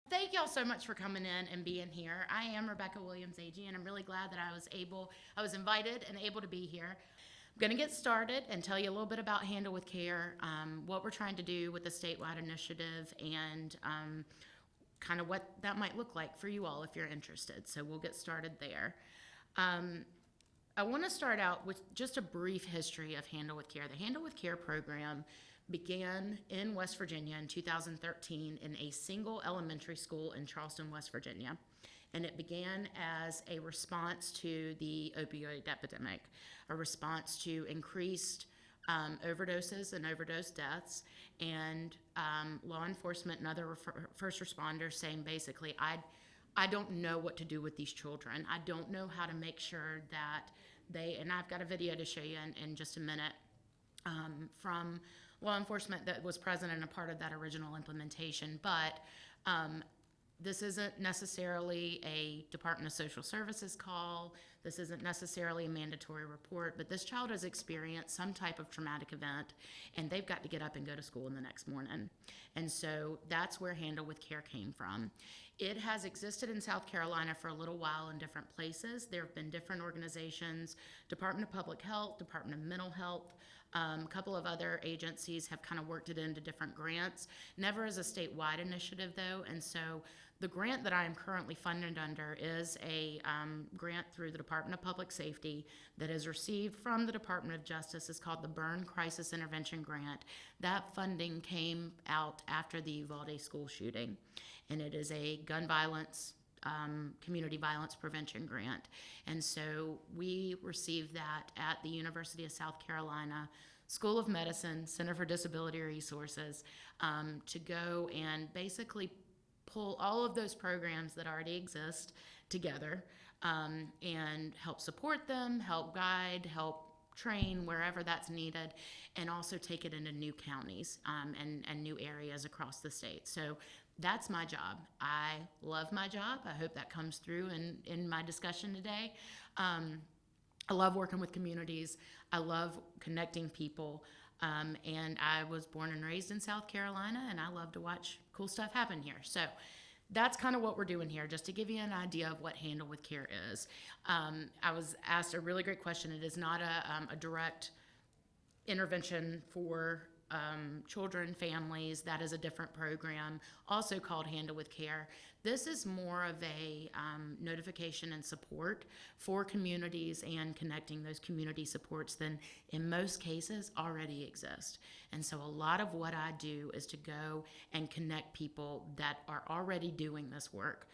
Thank y'all so much for coming in and being here. I am Rebecca Williams Agee, and I'm really glad that I was invited and able to be here. I'm going to get started and tell you a little bit about Handle with Care, what we're trying to do with the statewide initiative, and kind of what that might look like for you all if you're interested. So we'll get started there. I want to start out with just a brief history of Handle with Care. The Handle with Care program began in West Virginia in 2013 in a single elementary school in Charleston, West Virginia. And it began as a response to the opioid epidemic, a response to increased overdoses and overdose deaths, and law enforcement and other first responders saying basically, I don't know what to do with these children. I don't know how to make sure that and I've got a video to show you in just a minute from law enforcement that was present and a part of that original implementation. But this isn't necessarily a Department of Social Services call. This isn't necessarily a mandatory report, but this child has experienced some type of traumatic event, and they've got to get up and go to school in the next morning. And so that's where Handle with Care came from. It has existed in South Carolina for a little while in different places. There have been different organizations, Department of Public Health, Department of Mental Health, a couple of other agencies have kind of worked it into different grants, never as a statewide initiative though. And so the grant that I am currently funded under is a grant through the Department of Public Safety that is received from the Department of Justice. It's called the Burn Crisis Intervention Grant. That funding came out after the Uvalde school shooting, and it is a gun violence community violence prevention grant. And so we received that at the University of South Carolina School of Medicine, Center for Disability Resources, to go and basically pull all of those programs that already exist together and help support them, help guide, help train wherever that's needed, and also take it into new counties and new areas across the state. So that's my job. I love my job. I hope that comes through in my discussion today. I love working with communities. I love connecting people. And I was born and raised in South Carolina, and I love to watch cool stuff happen here. So that's kind of what we're doing here, just to give you an idea of what Handle with Care is. I was asked a really great question. It is not a direct intervention for children, families. That is a different program, also called Handle with Care. This is more of a notification and support for communities and connecting those community supports than in most cases already exist. And so a lot of what I do is to go and connect people that are already doing this work,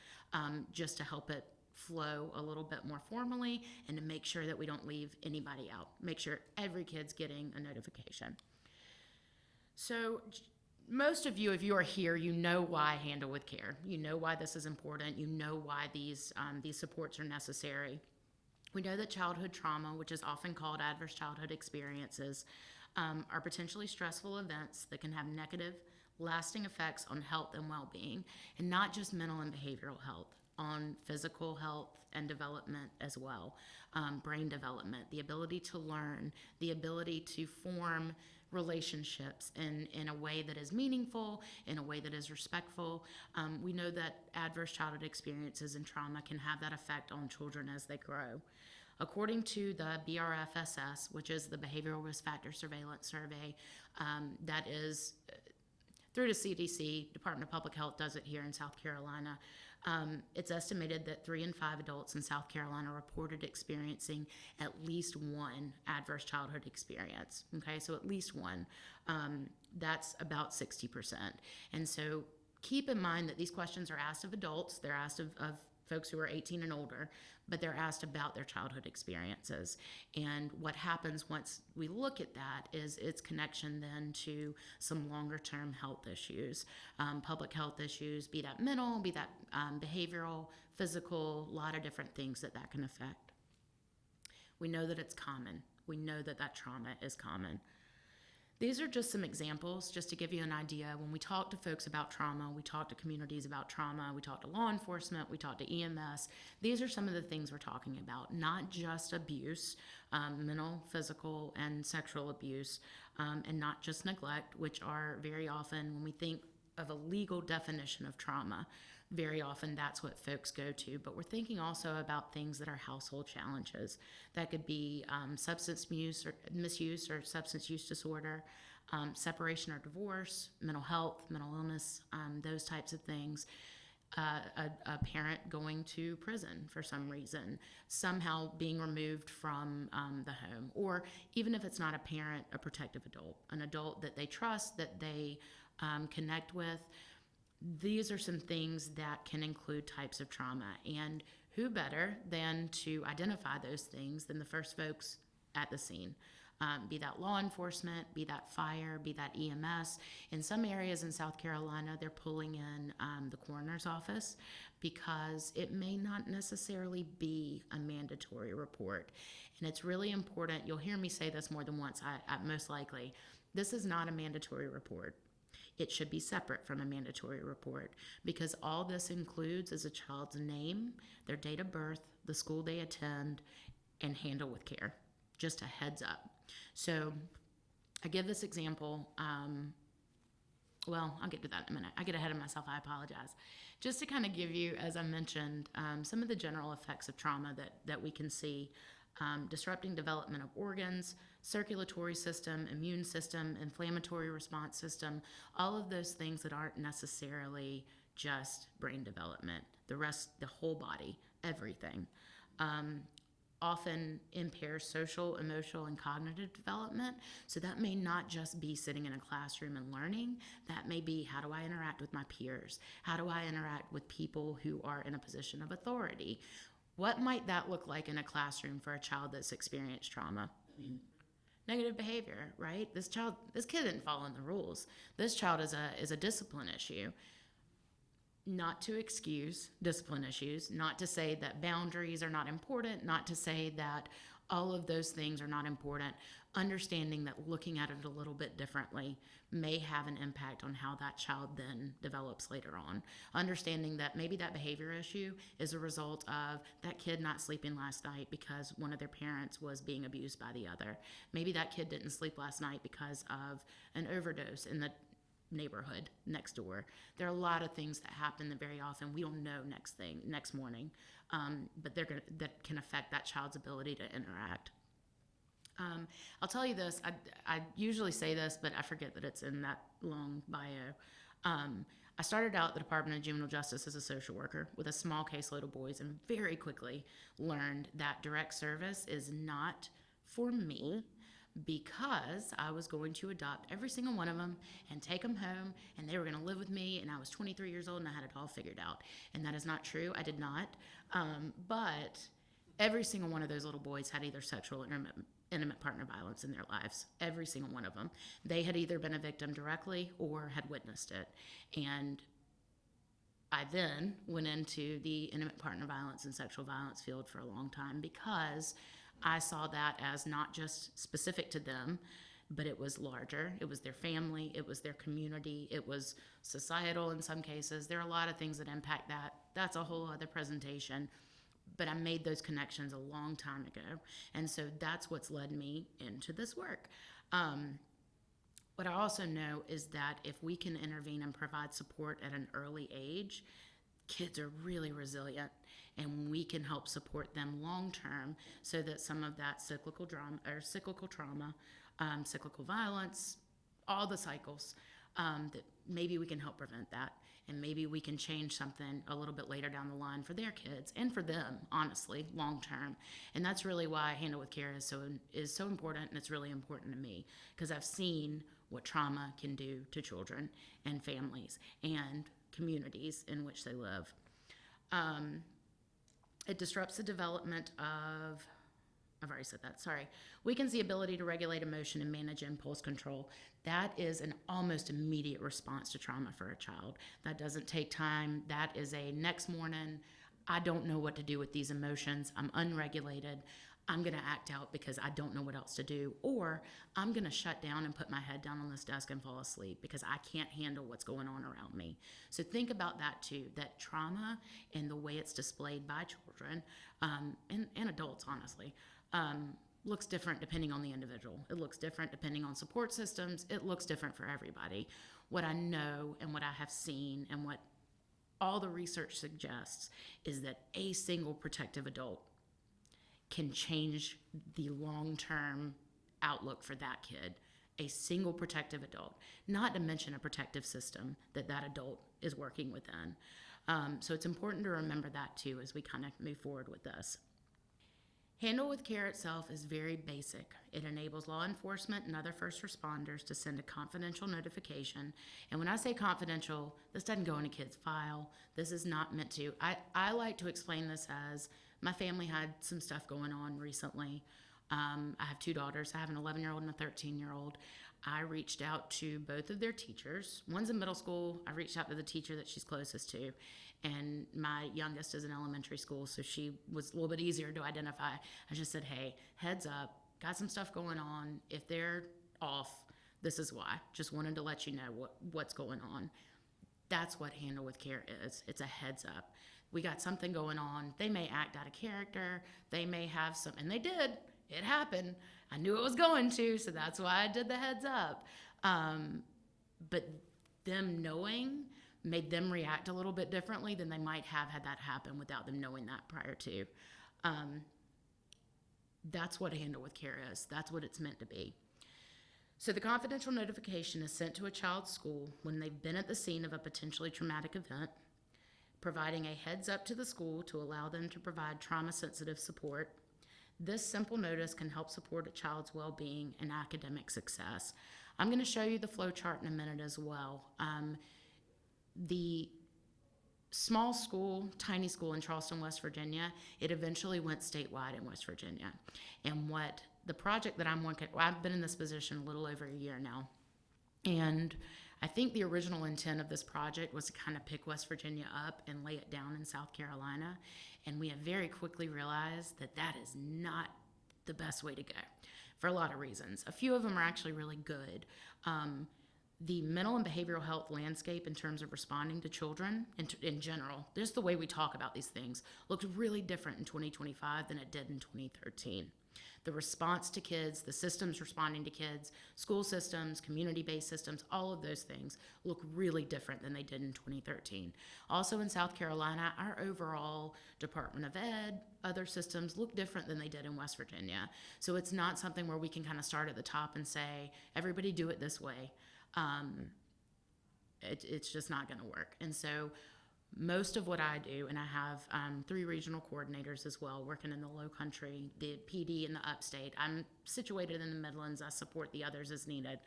just to help it flow a little bit more formally and to make sure that we don't leave anybody out, make sure every kid's getting a notification. So most of you, if you are here, you know why Handle with Care. You know why this is important. You know why these supports are necessary. We know that childhood trauma, which is often called adverse childhood experiences, are potentially stressful events that can have negative, lasting effects on health and well-being, and not just mental and behavioral health, on physical health and development as well, brain development, the ability to learn, the ability to form relationships in a way that is meaningful, in a way that is respectful. We know that adverse childhood experiences and trauma can have that effect on children as they grow. According to the BRFSS, which is the Behavioral Risk Factor Surveillance Survey, that is through the CDC, Department of Public Health does it here in South Carolina. It's estimated that 3 in 5 adults in South Carolina reported experiencing at least one adverse childhood experience. Okay, so at least one. That's about 60%. And so keep in mind that these questions are asked of adults, they're asked of folks who are 18 and older, but they're asked about their childhood experiences. And what happens once we look at that is its connection then to some longer term health issues, public health issues, be that mental, be that behavioral, physical, a lot of different things that can affect. We know that it's common. We know that trauma is common. These are just some examples, just to give you an idea. When we talk to folks about trauma, we talk to communities about trauma, we talk to law enforcement, we talk to EMS. These are some of the things we're talking about, not just abuse, mental, physical, and sexual abuse, and not just neglect, which are very often, when we think of a legal definition of trauma. Very often that's what folks go to, but we're thinking also about things that are household challenges. That could be substance misuse or substance use disorder, separation or divorce, mental health, mental illness, those types of things. A parent going to prison for some reason, somehow being removed from the home, or even if it's not a parent, a protective adult, an adult that they trust, that they connect with. These are some things that can include types of trauma, and who better than to identify those things than the first folks at the scene? Be that law enforcement, be that fire, be that EMS. In some areas in South Carolina, they're pulling in the coroner's office because it may not necessarily be a mandatory report. And it's really important, you'll hear me say this more than once, most likely, this is not a mandatory report. It should be separate from a mandatory report because all this includes is a child's name, their date of birth, the school they attend, and handle with care. Just a heads up. So I give this example. Well, I'll get to that in a minute. I get ahead of myself. I apologize. Just to kind of give you, as I mentioned, some of the general effects of trauma that we can see. Disrupting development of organs, circulatory system, immune system, inflammatory response system, all of those things that aren't necessarily just brain development, the rest, the whole body, everything. Often impairs social, emotional, and cognitive development. So that may not just be sitting in a classroom and learning. That may be, how do I interact with my peers? How do I interact with people who are in a position of authority? What might that look like in a classroom for a child that's experienced trauma? Negative behavior, right? This kid didn't follow the rules. This child is a discipline issue. Not to excuse discipline issues, not to say that boundaries are not important, not to say that all of those things are not important. Understanding that looking at it a little bit differently may have an impact on how that child then develops later on. Understanding that maybe that behavior issue is a result of that kid not sleeping last night because one of their parents was being abused by the other. Maybe that kid didn't sleep last night because of an overdose in the neighborhood next door. There are a lot of things that happen that very often we don't know next morning, but that can affect that child's ability to interact. I'll tell you this, I usually say this, but I forget that it's in that long bio. I started out at the Department of Juvenile Justice as a social worker with a small caseload of boys and very quickly learned that direct service is not for me, because I was going to adopt every single one of them and take them home, and they were going to live with me, and I was 23 years old and I had it all figured out. And that is not true. I did not. But every single one of those little boys had either sexual or intimate partner violence in their lives. Every single one of them. They had either been a victim directly or had witnessed it. And I then went into the intimate partner violence and sexual violence field for a long time because I saw that as not just specific to them, but it was larger. It was their family. It was their community. It was societal in some cases. There are a lot of things that impact that. That's a whole other presentation. But I made those connections a long time ago. And so that's what's led me into this work. What I also know is that if we can intervene and provide support at an early age, kids are really resilient, and we can help support them long term so that some of that cyclical trauma, cyclical violence, all the cycles, that maybe we can help prevent that, and maybe we can change something a little bit later down the line for their kids and for them, honestly, long term. And that's really why Handle with Care is so important, and it's really important to me because I've seen what trauma can do to children and families and communities in which they live. It disrupts the development of, I've already said that, sorry. Weakens the ability to regulate emotion and manage impulse control. That is an almost immediate response to trauma for a child. That doesn't take time. That is a next morning, I don't know what to do with these emotions. I'm unregulated. I'm going to act out because I don't know what else to do, or I'm going to shut down and put my head down on this desk and fall asleep because I can't handle what's going on around me. So think about that too, that trauma and the way it's displayed by children and adults, honestly, looks different depending on the individual. It looks different depending on support systems. It looks different for everybody. what I know and what I have seen and what all the research suggests is that a single protective adult can change the long-term outlook for that kid. A single protective adult, not to mention a protective system that that adult is working within. So it's important to remember that too as we kind of move forward with this. Handle with Care itself is very basic. It enables law enforcement and other first responders to send a confidential notification. And when I say confidential, this doesn't go in a kid's file. This is not meant to. I like to explain this as my family had some stuff going on recently. I have two daughters. I have an 11-year-old and a 13-year-old. I reached out to both of their teachers. One's in middle school. I reached out to the teacher that she's closest to. And my youngest is in elementary school, so she was a little bit easier to identify. I just said, hey, heads up, got some stuff going on. If they're off, this is why. Just wanted to let you know what's going on. That's what Handle with Care is. It's a heads up. We got something going on. They may act out of character. They may have some, and they did. It happened. I knew it was going to, so that's why I did the heads up. But them knowing made them react a little bit differently than they might have had that happen without them knowing that prior to. That's what a Handle with Care is. That's what it's meant to be. So the confidential notification is sent to a child's school when they've been at the scene of a potentially traumatic event, providing a heads up to the school to allow them to provide trauma-sensitive support. This simple notice can help support a child's well-being and academic success. I'm going to show you the flow chart in a minute as well. The small school, tiny school in Charleston, West Virginia, it eventually went statewide in West Virginia. And what the project that I'm working, I've been in this position a little over a year now. And I think the original intent of this project was to kind of pick West Virginia up and lay it down in South Carolina. And we have very quickly realized that that is not the best way to go for a lot of reasons. A few of them are actually really good. The mental and behavioral health landscape in terms of responding to children in general, just the way we talk about these things, looked really different in 2025 than it did in 2013. The response to kids, the systems responding to kids, school systems, community-based systems, all of those things look really different than they did in 2013. Also in South Carolina, our overall Department of Ed, other systems look different than they did in West Virginia. So it's not something where we can kind of start at the top and say, everybody do it this way. It's just not going to work. And so most of what I do, and I have 3 regional coordinators as well, working in the Low Country, the PD in the Upstate. I'm situated in the Midlands. I support the others as needed.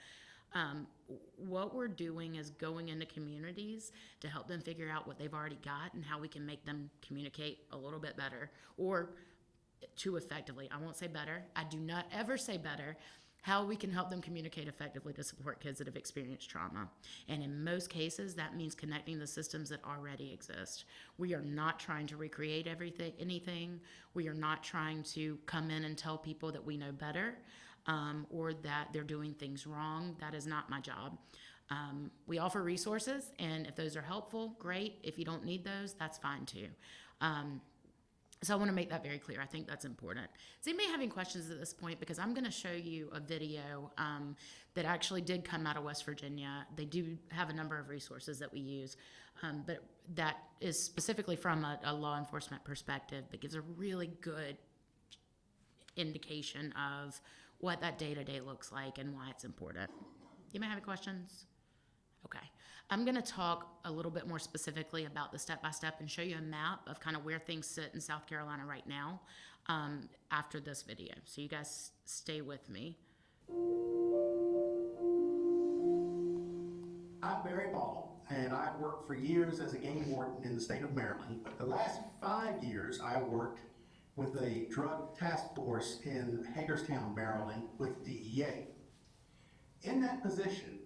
What we're doing is going into communities to help them figure out what they've already got and how we can make them communicate a little bit better or too effectively. I won't say better. I do not ever say better. How we can help them communicate effectively to support kids that have experienced trauma. And in most cases, that means connecting the systems that already exist. We are not trying to recreate anything. We are not trying to come in and tell people that we know better or that they're doing things wrong. That is not my job. We offer resources, and if those are helpful, great. If you don't need those, that's fine too. So I want to make that very clear. I think that's important. Is anybody having questions at this point? Because I'm going to show you a video that actually did come out of West Virginia. They do have a number of resources that we use, but that is specifically from a law enforcement perspective, but gives a really good indication of what that day-to-day looks like and why it's important. You may have any questions? Okay. I'm going to talk a little bit more specifically about the step-by-step and show you a map of kind of where things sit in South Carolina right now after this video. So you guys stay with me. I'm Barry Ball, and I've worked for years as a game warden in the state of Maryland. But the last 5 years, I worked with a drug task force in Hagerstown, Maryland with DEA. In that position,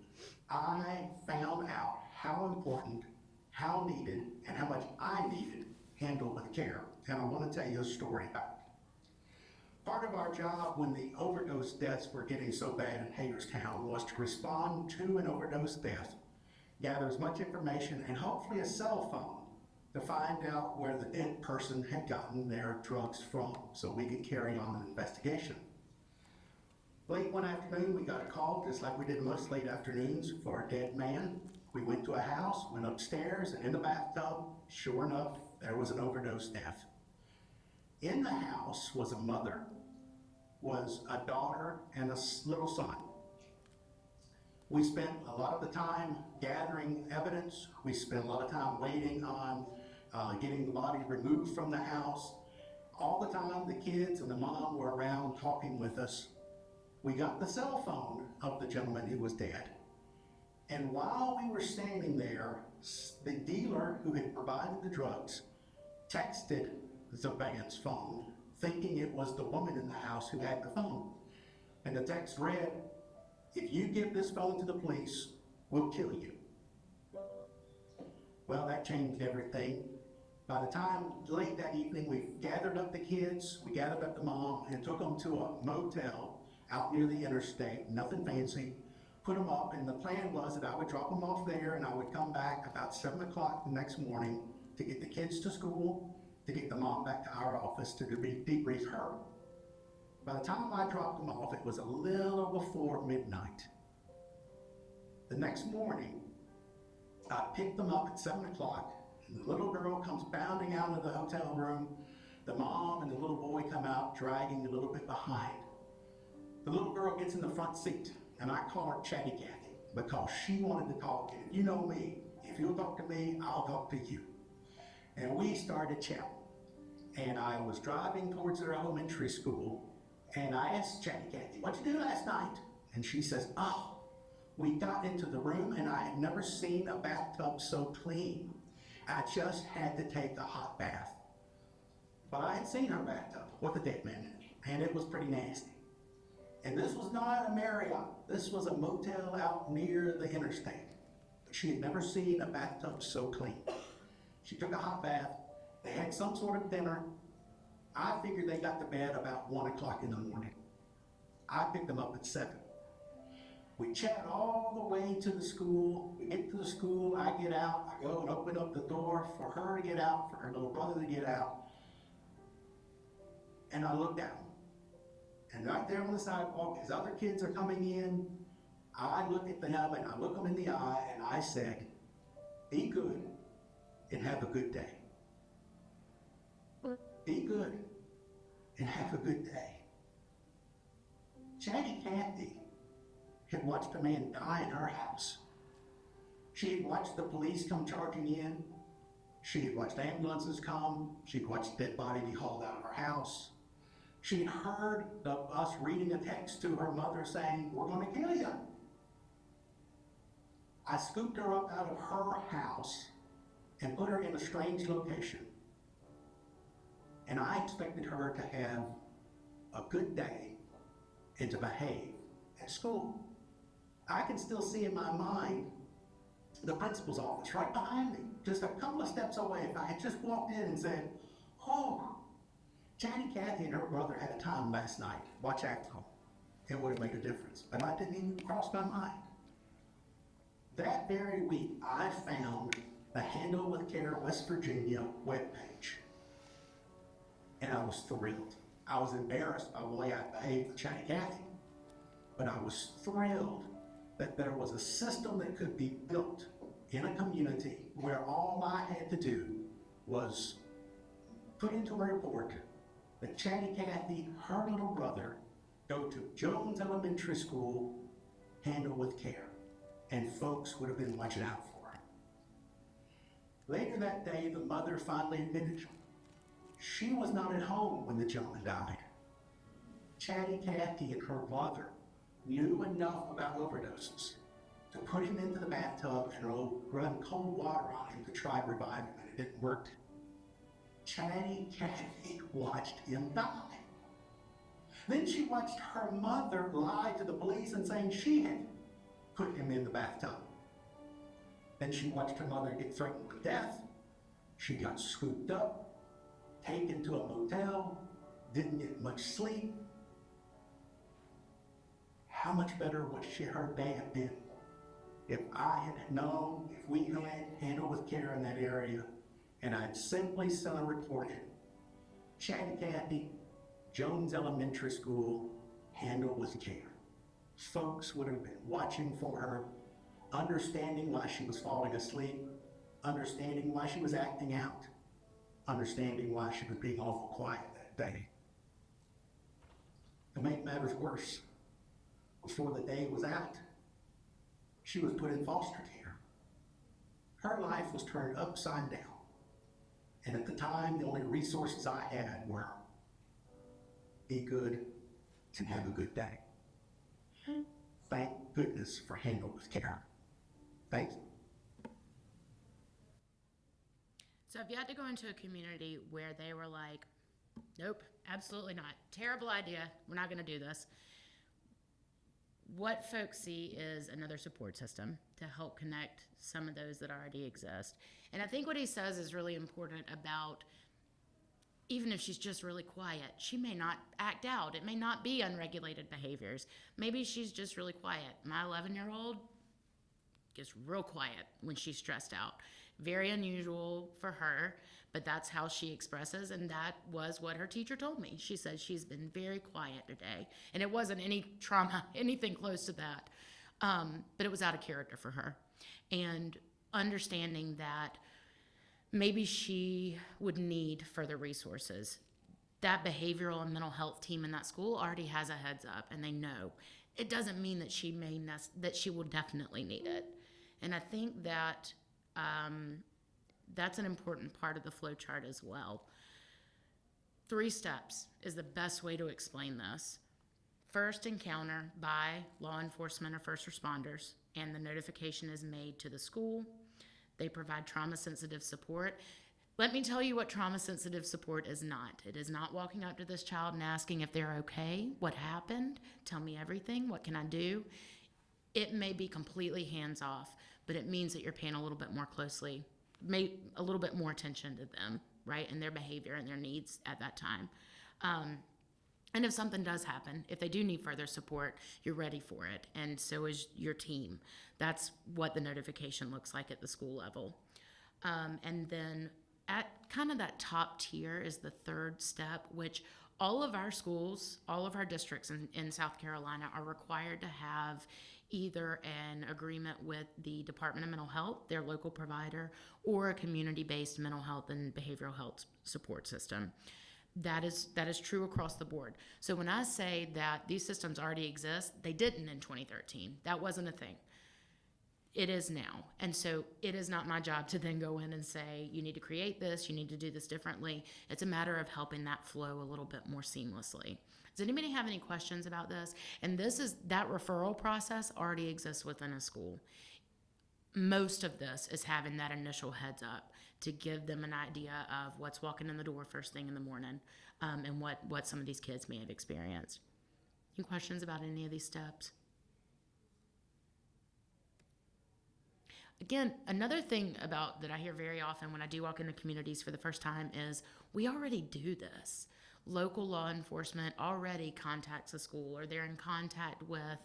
I found out how important, how needed, and how much I needed Handle with Care. And I want to tell you a story about it. Part of our job when the overdose deaths were getting so bad in Hagerstown was to respond to an overdose death, gather as much information and hopefully a cell phone to find out where the dead person had gotten their drugs from so we could carry on an investigation. Late one afternoon, we got a call, just like we did most late afternoons, for a dead man. We went to a house, went upstairs, and in the bathtub, sure enough, there was an overdose death. In the house was a mother, was a daughter, and a little son. We spent a lot of the time gathering evidence. We spent a lot of time waiting on getting the body removed from the house. All the time, the kids and the mom were around talking with us. We got the cell phone of the gentleman who was dead. And while we were standing there, the dealer who had provided the drugs texted the man's phone, thinking it was the woman in the house who had the phone. And the text read, "If you give this phone to the police, we'll kill you." Well, that changed everything. By the time late that evening, we gathered up the kids, we gathered up the mom, and took them to a motel out near the interstate, nothing fancy, put them up, and the plan was that I would drop them off there and I would come back about 7 o'clock the next morning to get the kids to school, to get the mom back to our office to debrief her. By the time I dropped them off, it was a little before midnight. The next morning, I picked them up at 7 o'clock, and the little girl comes bounding out of the hotel room. The mom and the little boy come out dragging a little bit behind. The little girl gets in the front seat, and I call her Chatty Cathy because she wanted to talk. And you know me, if you'll talk to me, I'll talk to you. And we started chatting. And I was driving towards their elementary school, and I asked Chatty Cathy, "What'd you do last night?" And she says, "Oh, we got into the room, and I had never seen a bathtub so clean. I just had to take a hot bath." But I had seen her bathtub with a dead man in it, and it was pretty nasty. And this was not a Marriott. This was a motel out near the interstate. She had never seen a bathtub so clean. She took a hot bath. They had some sort of dinner. I figured they got to bed about 1 o'clock in the morning. I picked them up at 7. We chat all the way to the school. We get to the school, I get out, I go and open up the door for her to get out, for her little brother to get out. And I look down. And right there on the sidewalk, as other kids are coming in, I look at them and I look them in the eye and I said, "Be good and have a good day. Be good and have a good day." Chatty Cathy had watched a man die in her house. She had watched the police come charging in. She had watched ambulances come. She'd watched a dead body be hauled out of her house. She'd heard us reading a text to her mother saying, "We're going to kill you." I scooped her up out of her house and put her in a strange location. And I expected her to have a good day and to behave at school. I can still see in my mind the principal's office right behind me, just a couple of steps away. If I had just walked in and said, "Oh, Chatty Cathy and her brother had a time last night, watch out for them," it would have made a difference. But that didn't even cross my mind. That very week, I found the Handle with Care West Virginia webpage. And I was thrilled. I was embarrassed by the way I behaved with Chatty Cathy, but I was thrilled that there was a system that could be built in a community where all I had to do was put into a report that Chatty Cathy, her little brother, go to Jones Elementary School, Handle with Care, and folks would have been watching out for her. Later that day, the mother finally admitted she was not at home when the gentleman died. Chatty Cathy and her brother knew enough about overdoses to put him into the bathtub and run cold water on him to try to revive him, and it didn't work. Chatty Cathy watched him die. Then she watched her mother lie to the police and saying she had put him in the bathtub. Then she watched her mother get threatened with death. She got scooped up, taken to a motel, didn't get much sleep. How much better would her day have been if I had known, if we had Handle with Care in that area, and I'd simply sent a report in. Chatty Cathy, Jones Elementary School, Handle with Care. folks would have been watching for her, understanding why she was falling asleep, understanding why she was acting out, understanding why she was being awful quiet that day. To make matters worse, before the day was out, she was put in foster care. Her life was turned upside down. And at the time, the only resources I had were be good and have a good day. Thank goodness for Handle with Care. Thanks. So if you had to go into a community where they were like, nope, absolutely not, terrible idea, we're not going to do this, what folks see is another support system to help connect some of those that already exist. And I think what he says is really important about, even if she's just really quiet, she may not act out. It may not be unregulated behaviors. Maybe she's just really quiet. My 11-year-old gets real quiet when she's stressed out. Very unusual for her, but that's how she expresses, and that was what her teacher told me. She said she's been very quiet today, and it wasn't any trauma, anything close to that, but it was out of character for her. And understanding that maybe she would need further resources. That behavioral and mental health team in that school already has a heads up, and they know. It doesn't mean that that she will definitely need it. And I think that that's an important part of the flow chart as well. 3 steps is the best way to explain this. First encounter by law enforcement or first responders, and the notification is made to the school. They provide trauma-sensitive support. Let me tell you what trauma-sensitive support is not. It is not walking up to this child and asking if they're okay, what happened, tell me everything, what can I do? It may be completely hands-off, but it means that you're paying a little bit more closely, a little bit more attention to them, right, and their behavior and their needs at that time. And if something does happen, if they do need further support, you're ready for it, and so is your team. That's what the notification looks like at the school level. And then at kind of that top tier is the 3rd step, which all of our schools, all of our districts in South Carolina are required to have either an agreement with the Department of Mental Health, their local provider, or a community-based mental health and behavioral health support system. That is true across the board. So when I say that these systems already exist, they didn't in 2013. That wasn't a thing. It is now. And so it is not my job to then go in and say, you need to create this, you need to do this differently. It's a matter of helping that flow a little bit more seamlessly. Does anybody have any questions about this? And that referral process already exists within a school. Most of this is having that initial heads up to give them an idea of what's walking in the door first thing in the morning, and what some of these kids may have experienced. Any questions about any of these steps? Again, another thing about that I hear very often when I do walk into communities for the first time is we already do this. Local law enforcement already contacts a school, or they're in contact with,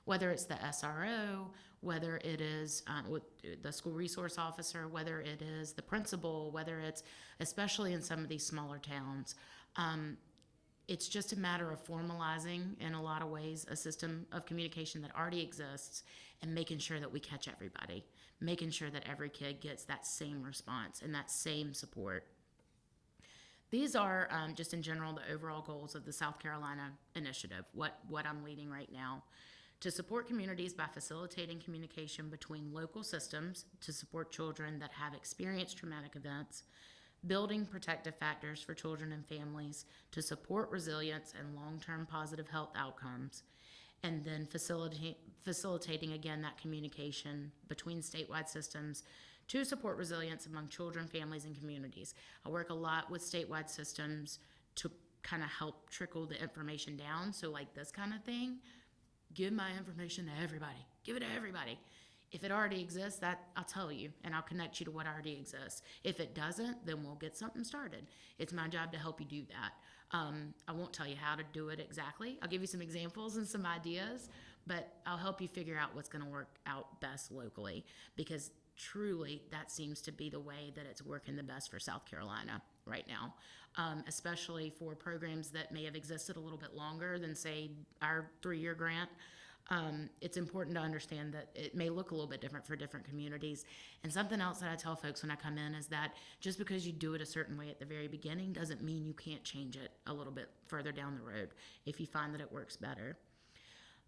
whether it's the SRO, whether it is with the school resource officer, whether it is the principal, whether it's, especially in some of these smaller towns, it's just a matter of formalizing, in a lot of ways, a system of communication that already exists and making sure that we catch everybody, making sure that every kid gets that same response and that same support. These are just in general the overall goals of the South Carolina initiative, what I'm leading right now. To support communities by facilitating communication between local systems to support children that have experienced traumatic events, building protective factors for children and families to support resilience and long-term positive health outcomes, and then facilitating again that communication between statewide systems to support resilience among children, families, and communities. I work a lot with statewide systems to kind of help trickle the information down. So like this kind of thing, give my information to everybody. Give it to everybody. If it already exists, that I'll tell you, and I'll connect you to what already exists. If it doesn't, then we'll get something started. It's my job to help you do that. I won't tell you how to do it exactly. I'll give you some examples and some ideas, but I'll help you figure out what's going to work out best locally, because truly that seems to be the way that it's working the best for South Carolina right now, especially for programs that may have existed a little bit longer than, say, our 3-year grant. it's important to understand that it may look a little bit different for different communities. And something else that I tell folks when I come in is that just because you do it a certain way at the very beginning doesn't mean you can't change it a little bit further down the road if you find that it works better.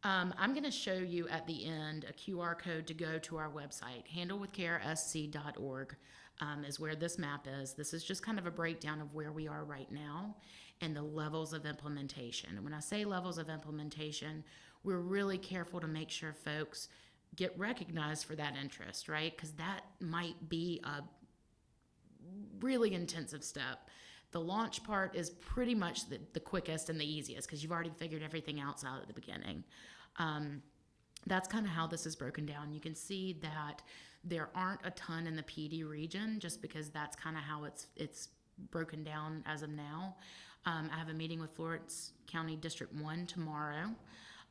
I'm going to show you at the end a QR code to go to our website. handlewithcaresc.org is where this map is. This is just kind of a breakdown of where we are right now and the levels of implementation. And when I say levels of implementation, we're really careful to make sure folks get recognized for that interest, right? Because that might be a really intensive step. The launch part is pretty much the quickest and the easiest because you've already figured everything else out at the beginning. That's kind of how this is broken down. You can see that there aren't a ton in the PD region just because that's kind of how it's broken down as of now. I have a meeting with Florence County District 1 tomorrow.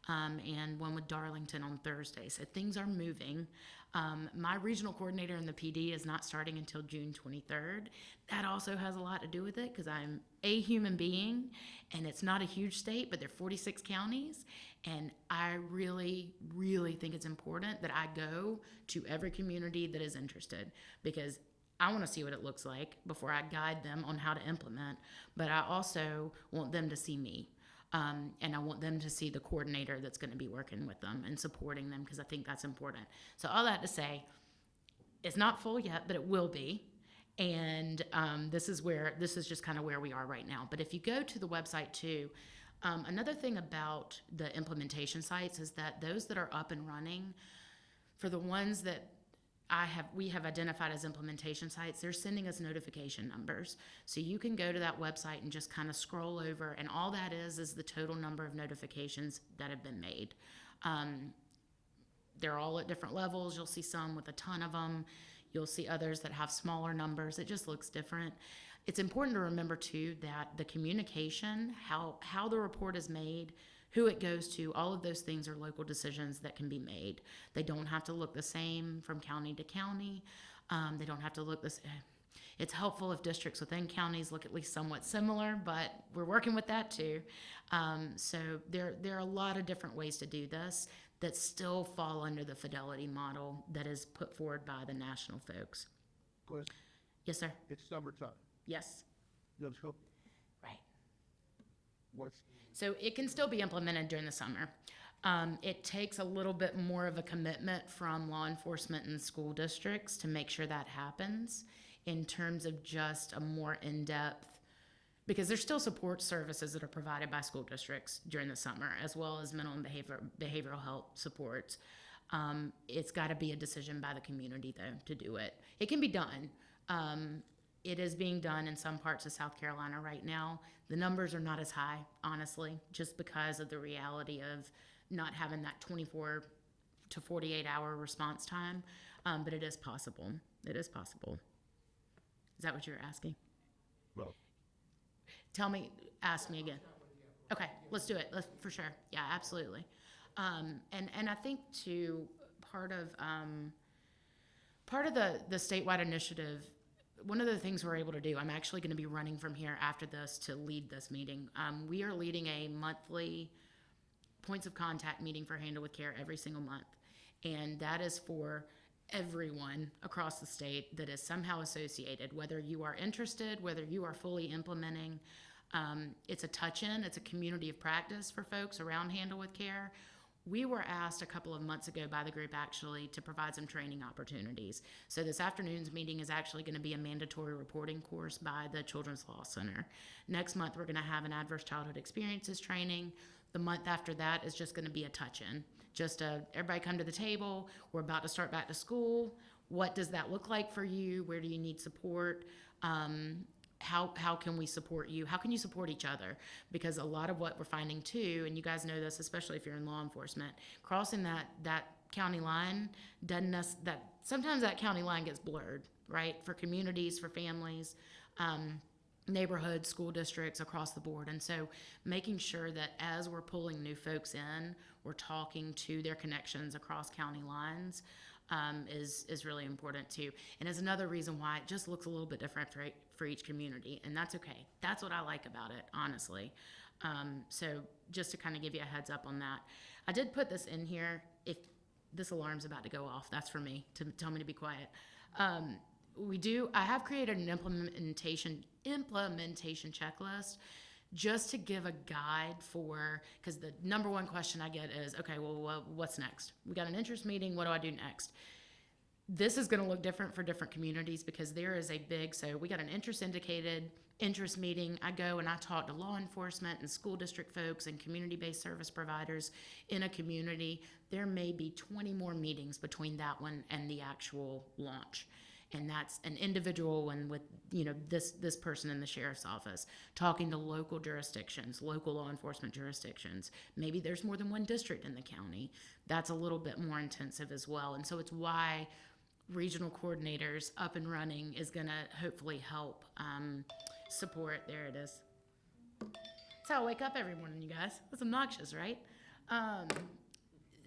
And one with Darlington on Thursday. So things are moving. My regional coordinator in the PD is not starting until June 23rd. That also has a lot to do with it because I'm a human being and it's not a huge state, but there are 46 counties. And I really, really think it's important that I go to every community that is interested because I want to see what it looks like before I guide them on how to implement. But I also want them to see me. And I want them to see the coordinator that's going to be working with them and supporting them because I think that's important. So all that to say, it's not full yet, but it will be. And this is just kind of where we are right now. But if you go to the website too, another thing about the implementation sites is that those that are up and running, for the ones that we have identified as implementation sites, they're sending us notification numbers. So you can go to that website and just kind of scroll over, and all that is the total number of notifications that have been made. They're all at different levels. You'll see some with a ton of them. You'll see others that have smaller numbers. It just looks different. It's important to remember too that the communication, how the report is made, who it goes to, all of those things are local decisions that can be made. They don't have to look the same from county to county. They don't have to look the same. It's helpful if districts within counties look at least somewhat similar, but we're working with that too. So there are a lot of different ways to do this that still fall under the fidelity model that is put forward by the national folks. Question. Yes, sir. It's summertime. Yes. Let's go. Right. What's So it can still be implemented during the summer. It takes a little bit more of a commitment from law enforcement and school districts to make sure that happens in terms of just a more in-depth, because there's still support services that are provided by school districts during the summer, as well as mental and behavioral health supports. It's got to be a decision by the community, though, to do it. It can be done. It is being done in some parts of South Carolina right now. The numbers are not as high, honestly, just because of the reality of not having that 24 to 48 hour response time. But it is possible. It is possible. Is that what you're asking? well? Ask me again. Okay, let's do it. For sure. Yeah, absolutely. And I think too, part of the statewide initiative, one of the things we're able to do, I'm actually going to be running from here after this to lead this meeting. We are leading a monthly points of contact meeting for Handle with Care every single month. And that is for everyone across the state that is somehow associated, whether you are interested, whether you are fully implementing. It's a touch-in, it's a community of practice for folks around Handle with Care. We were asked a couple of months ago by the group actually to provide some training opportunities. So this afternoon's meeting is actually going to be a mandatory reporting course by the Children's Law Center. Next month, we're going to have an adverse childhood experiences training. The month after that is just going to be a touch-in. Everybody come to the table. We're about to start back to school. What does that look like for you? Where do you need support? How can we support you? How can you support each other? Because a lot of what we're finding too, and you guys know this, especially if you're in law enforcement, crossing that county line sometimes that county line gets blurred, right? For communities, for families, neighborhoods, school districts, across the board. And so making sure that as we're pulling new folks in, we're talking to their connections across county lines is really important too. And is another reason why it just looks a little bit different for each community. And that's okay. That's what I like about it, honestly. So just to kind of give you a heads up on that. I did put this in here. If this alarm's about to go off, that's for me to tell me to be quiet. I have created an implementation checklist just to give a guide for, because the number one question I get is, okay, well, what's next? We got an interest meeting. What do I do next? This is going to look different for different communities because there is so we got an interest meeting. I go and I talk to law enforcement and school district folks and community-based service providers in a community. There may be 20 more meetings between that one and the actual launch. And that's an individual one with, this person in the sheriff's office, talking to local jurisdictions, local law enforcement jurisdictions. Maybe there's more than one district in the county. That's a little bit more intensive as well. And so it's why regional coordinators up and running is going to hopefully help support. There it is. That's how I wake up every morning, you guys. That's obnoxious, right?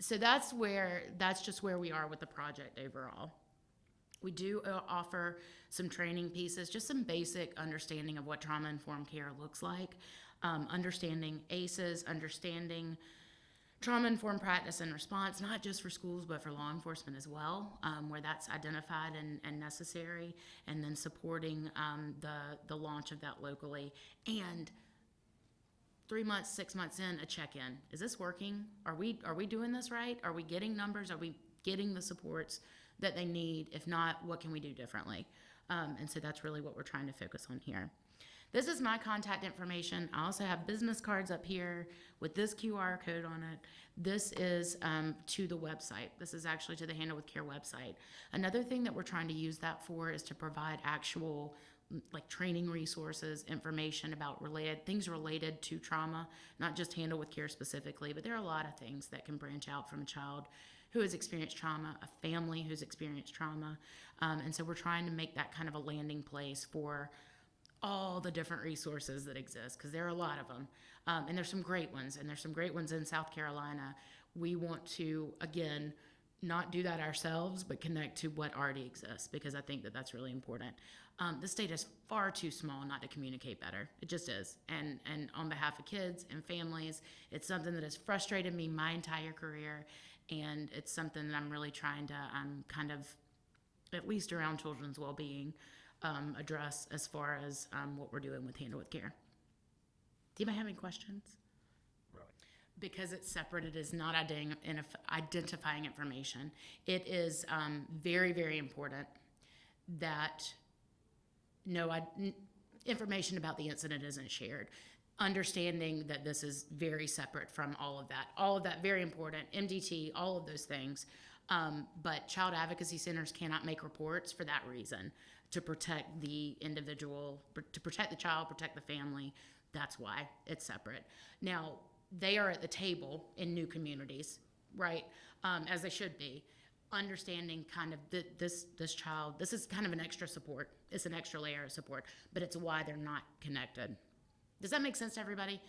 So that's just where we are with the project overall. We do offer some training pieces, just some basic understanding of what trauma-informed care looks like, understanding ACEs, understanding trauma-informed practice and response, not just for schools, but for law enforcement as well, where that's identified and necessary, and then supporting the launch of that locally. And 3 months, 6 months in, a check-in. Is this working? Are we doing this right? Are we getting numbers? Are we getting the supports that they need? If not, what can we do differently? And so that's really what we're trying to focus on here. This is my contact information. I also have business cards up here with this QR code on it. This is to the website. This is actually to the Handle with Care website. Another thing that we're trying to use that for is to provide actual like training resources, information about things related to trauma, not just Handle with Care specifically, but there are a lot of things that can branch out from a child who has experienced trauma, a family who's experienced trauma. And so we're trying to make that kind of a landing place for all the different resources that exist, because there are a lot of them. And there's some great ones, and there's some great ones in South Carolina. We want to, again, not do that ourselves, but connect to what already exists, because I think that that's really important. The state is far too small not to communicate better. It just is. And on behalf of kids and families, it's something that has frustrated me my entire career, and it's something that I'm really trying to kind of, at least around children's well-being, address as far as what we're doing with Handle with Care. Do you have any questions? Right. Because it's separate, it is not identifying information. It is very, very important that information about the incident isn't shared. Understanding that this is very separate from all of that, very important, MDT, all of those things. But child advocacy centers cannot make reports for that reason, to protect the individual, to protect the child, protect the family. That's why it's separate. Now, they are at the table in new communities, right? As they should be. Understanding kind of this child, this is kind of an extra support. It's an extra layer of support, but it's why they're not connected. Does that make sense to everybody?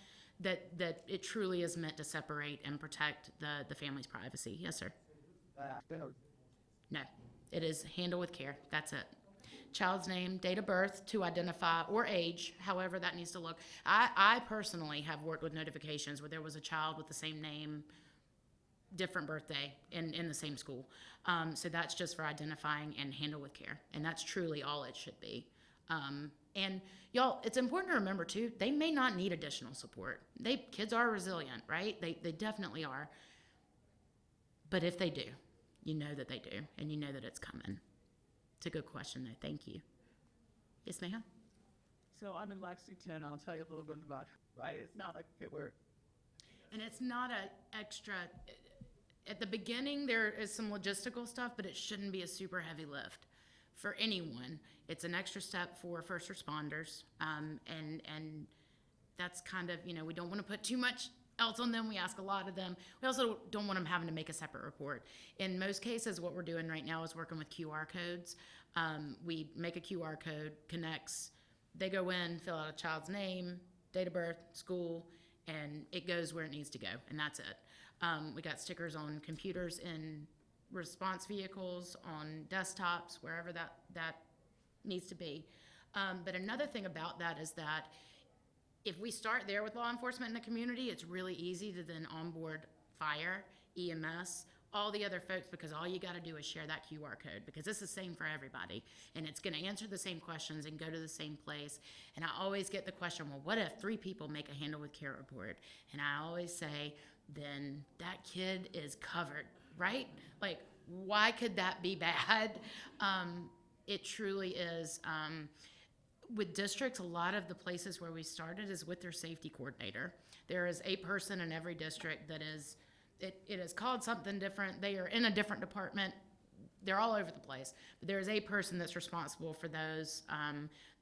That it truly is meant to separate and protect the family's privacy. Yes, sir. No, it is Handle with Care. That's it. Child's name, date of birth to identify, or age, however that needs to look. I personally have worked with notifications where there was a child with the same name, different birthday in the same school. So that's just for identifying and Handle with Care. And that's truly all it should be. And y'all, it's important to remember too, they may not need additional support. Kids are resilient, right? They definitely are. But if they do, you know that they do, and you know that it's coming. It's a good question though, thank you. Yes, ma'am? So I'm in Lexington. I'll tell you a little bit about it, right? It's not like we're. And it's not a extra, at the beginning there is some logistical stuff, but it shouldn't be a super heavy lift for anyone. It's an extra step for first responders. And that's kind of, we don't want to put too much else on them. We ask a lot of them. We also don't want them having to make a separate report. In most cases, what we're doing right now is working with QR codes. We make a QR code, connects, they go in, fill out a child's name, date of birth, school, and it goes where it needs to go, and that's it. We got stickers on computers in response vehicles, on desktops, wherever that needs to be. But another thing about that is that if we start there with law enforcement in the community, it's really easy to then onboard fire, EMS, all the other folks, because all you got to do is share that QR code, because it's the same for everybody, and it's going to answer the same questions and go to the same place. And I always get the question, well, what if 3 people make a Handle with Care report? And I always say, then that kid is covered, right? Like, why could that be bad? It truly is. With districts, a lot of the places where we started is with their safety coordinator. There is a person in every district that is, it is called something different. They are in a different department. They're all over the place. But there is a person that's responsible for those,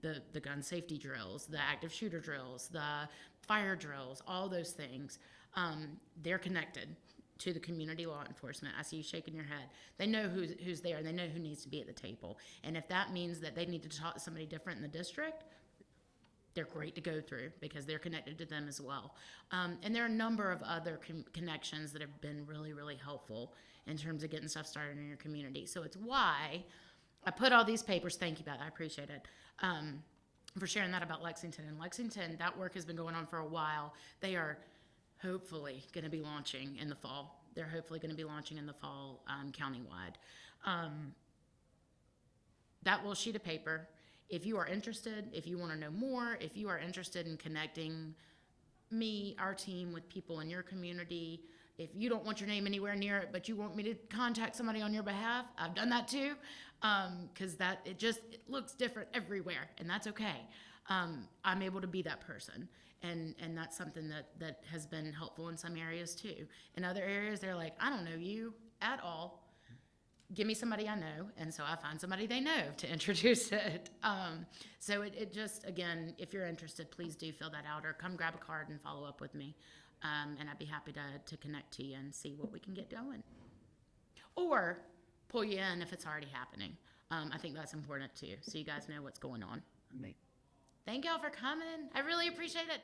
the gun safety drills, the active shooter drills, the fire drills, all those things. They're connected to the community law enforcement. I see you shaking your head. They know who's there, and they know who needs to be at the table. And if that means that they need to talk to somebody different in the district, they're great to go through, because they're connected to them as well. And there are a number of other connections that have been really, really helpful in terms of getting stuff started in your community. So it's why I put all these papers, thank you, Beth, I appreciate it, for sharing that about Lexington. And Lexington, that work has been going on for a while. They are hopefully going to be launching in the fall. They're hopefully going to be launching in the fall, countywide. That little sheet of paper, if you are interested, if you want to know more, if you are interested in connecting me, our team, with people in your community, if you don't want your name anywhere near it, but you want me to contact somebody on your behalf, I've done that too, because it looks different everywhere, and that's okay. I'm able to be that person. And that's something that has been helpful in some areas too. In other areas, they're like, I don't know you at all. Give me somebody I know. And so I find somebody they know to introduce it. So it just, again, if you're interested, please do fill that out, or come grab a card and follow up with me. And I'd be happy to connect to you and see what we can get going. Or pull you in if it's already happening. I think that's important too, so you guys know what's going on. Thank y'all for coming. I really appreciate it.